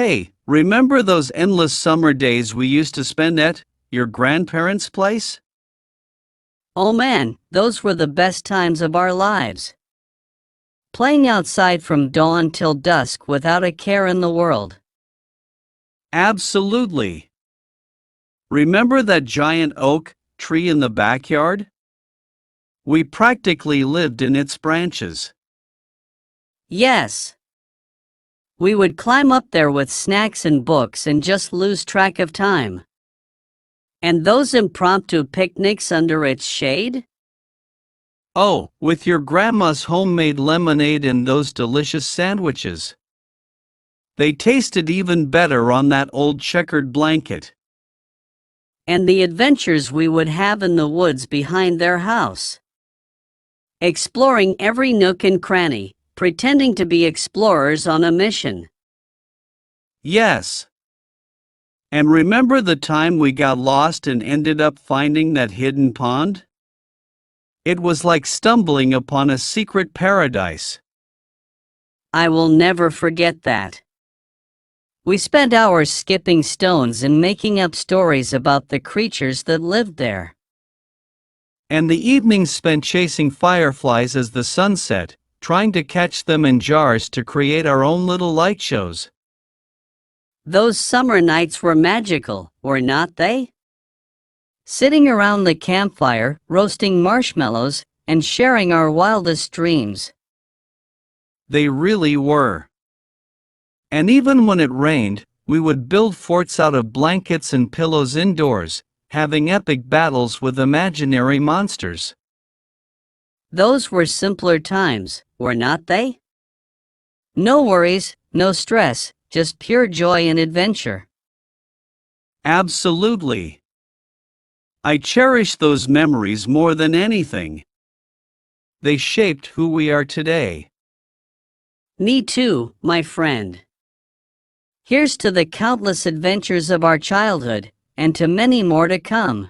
Hey, remember those endless summer days we used to spend at your grandparents' place? Oh man, those were the best times of our lives. Playing outside from dawn till dusk without a care in the world. Absolutely. Remember that giant oak tree in the backyard? We practically lived in its branches. Yes. We would climb up there with snacks and books and just lose track of time. And those impromptu picnics under its shade? Oh, with your grandma's homemade lemonade and those delicious sandwiches. They tasted even better on that old checkered blanket. And the adventures we would have in the woods behind their house. Exploring every nook and cranny, pretending to be explorers on a mission. Yes. And remember the time we got lost and ended up finding that hidden pond? It was like stumbling upon a secret paradise. I will never forget that. We spent hours skipping stones and making up stories about the creatures that lived there. And the evenings spent chasing fireflies as the sun set, trying to catch them in jars to create our own little light shows. Those summer nights were magical, were not they? Sitting around the campfire, roasting marshmallows, and sharing our wildest dreams. They really were. And even when it rained, we would build forts out of blankets and pillows indoors, having epic battles with imaginary monsters. Those were simpler times, were not they? No worries, no stress, just pure joy and adventure. Absolutely. I cherish those memories more than anything. They shaped who we are today. Me too, my friend. Here's to the countless adventures of our childhood, and to many more to come.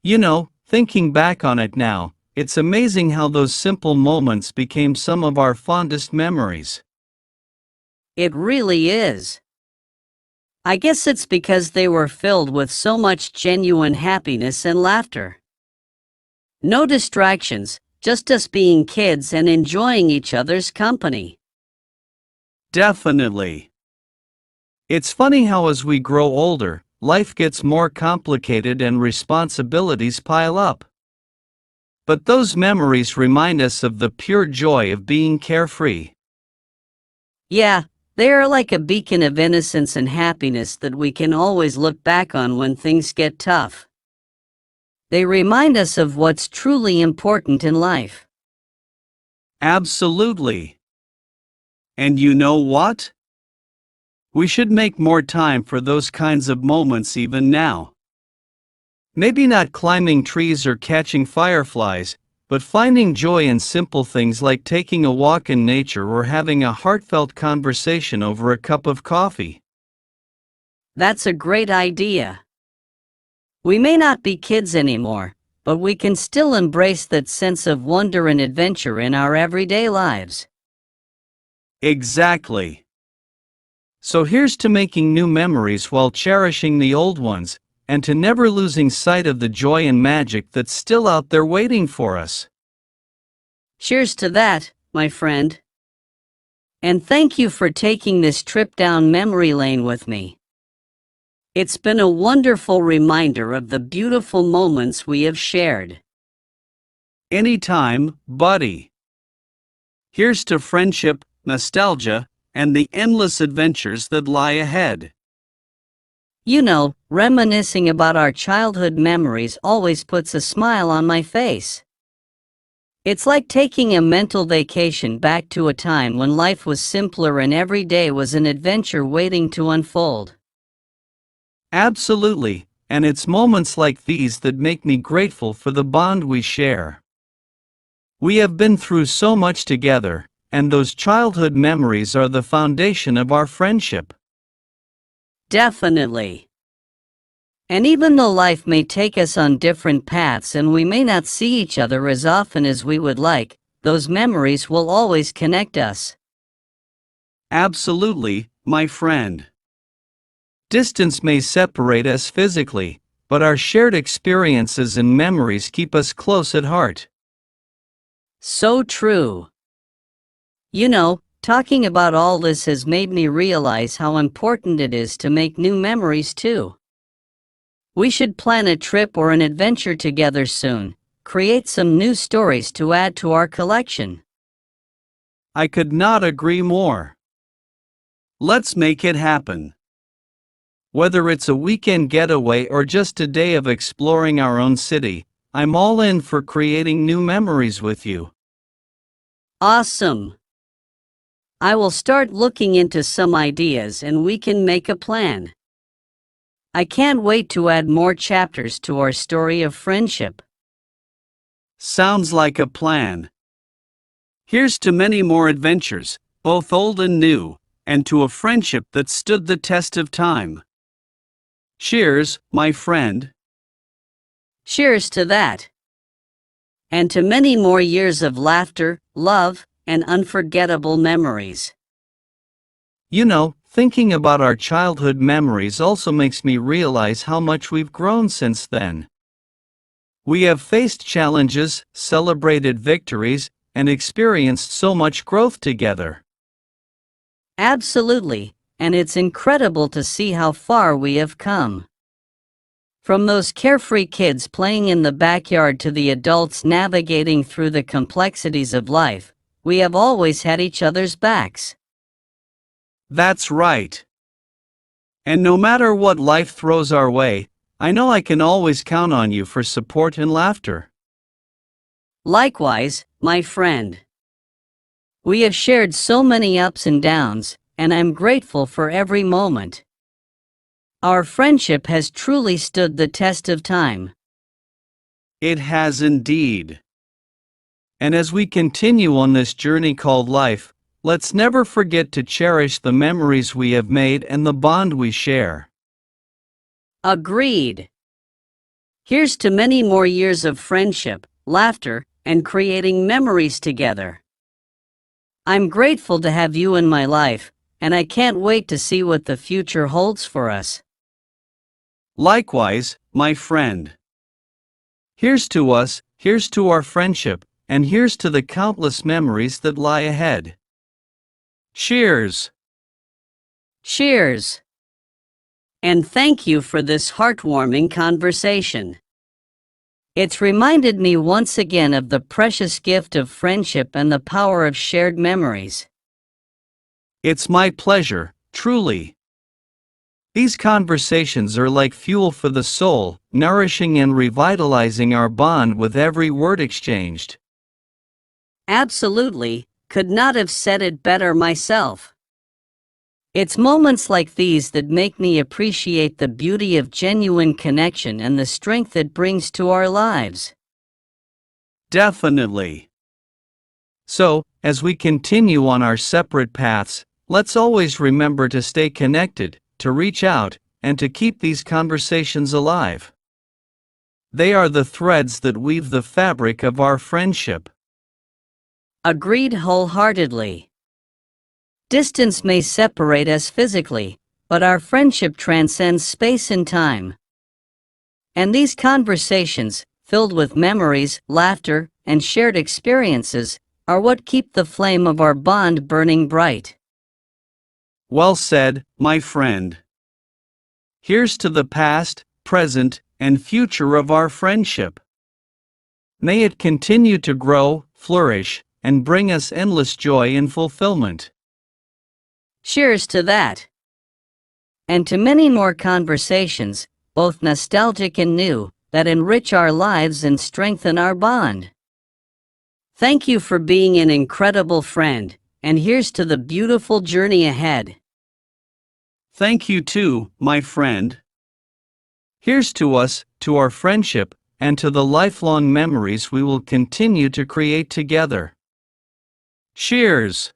You know, thinking back on it now, it's amazing how those simple moments became some of our fondest memories. It really is. I guess it's because they were filled with so much genuine happiness and laughter. No distractions, just us being kids and enjoying each other's company. Definitely. It's funny how as we grow older, life gets more complicated and responsibilities pile up. But those memories remind us of the pure joy of being carefree. Yeah, they are like a beacon of innocence and happiness that we can always look back on when things get tough. They remind us of what's truly important in life. Absolutely. And you know what? We should make more time for those kinds of moments even now. Maybe not climbing trees or catching fireflies, but finding joy in simple things like taking a walk in nature or having a heartfelt conversation over a cup of coffee. That's a great idea. We may not be kids anymore, but we can still embrace that sense of wonder and adventure in our everyday lives. Exactly. So here's to making new memories while cherishing the old ones, and to never losing sight of the joy and magic that's still out there waiting for us. Cheers to that, my friend. And thank you for taking this trip down memory lane with me. It's been a wonderful reminder of the beautiful moments we have shared. Anytime, buddy. Here's to friendship, nostalgia, and the endless adventures that lie ahead. You know, reminiscing about our childhood memories always puts a smile on my face. It's like taking a mental vacation back to a time when life was simpler and every day was an adventure waiting to unfold. Absolutely, and it's moments like these that make me grateful for the bond we share. We have been through so much together, and those childhood memories are the foundation of our friendship. Definitely. And even though life may take us on different paths and we may not see each other as often as we would like, those memories will always connect us. Absolutely, my friend. Distance may separate us physically, but our shared experiences and memories keep us close at heart. So true. You know, talking about all this has made me realize how important it is to make new memories too. We should plan a trip or an adventure together soon, create some new stories to add to our collection. I could not agree more. Let's make it happen. Whether it's a weekend getaway or just a day of exploring our own city, I'm all in for creating new memories with you. Awesome! I will start looking into some ideas and we can make a plan. I can't wait to add more chapters to our story of friendship. Sounds like a plan. Here's to many more adventures, both old and new, and to a friendship that stood the test of time. Cheers, my friend. Cheers to that. And to many more years of laughter, love, and unforgettable memories. You know, thinking about our childhood memories also makes me realize how much we've grown since then. We have faced challenges, celebrated victories, and experienced so much growth together. Absolutely, and it's incredible to see how far we have come. From those carefree kids playing in the backyard to the adults navigating through the complexities of life, we have always had each other's backs. That's right. And no matter what life throws our way, I know I can always count on you for support and laughter. Likewise, my friend. We have shared so many ups and downs, and I'm grateful for every moment. Our friendship has truly stood the test of time. It has indeed. And as we continue on this journey called life, let's never forget to cherish the memories we have made and the bond we share. Agreed. Here's to many more years of friendship, laughter, and creating memories together. I'm grateful to have you in my life, and I can't wait to see what the future holds for us. Likewise, my friend. Here's to us, here's to our friendship, and here's to the countless memories that lie ahead. Cheers! Cheers! And thank you for this heartwarming conversation. It's reminded me once again of the precious gift of friendship and the power of shared memories. It's my pleasure, truly. These conversations are like fuel for the soul, nourishing and revitalizing our bond with every word exchanged. Absolutely, could not have said it better myself. It's moments like these that make me appreciate the beauty of genuine connection and the strength it brings to our lives. Definitely. So, as we continue on our separate paths, let's always remember to stay connected, to reach out, and to keep these conversations alive. They are the threads that weave the fabric of our friendship. Agreed wholeheartedly. Distance may separate us physically, but our friendship transcends space and time. And these conversations, filled with memories, laughter, and shared experiences, are what keep the flame of our bond burning bright. Well said, my friend. Here's to the past, present, and future of our friendship. May it continue to grow, flourish, and bring us endless joy and fulfillment. Cheers to that. And to many more conversations, both nostalgic and new, that enrich our lives and strengthen our bond. Thank you for being an incredible friend, and here's to the beautiful journey ahead. Thank you too, my friend. Here's to us, to our friendship, and to the lifelong memories we will continue to create together. Cheers!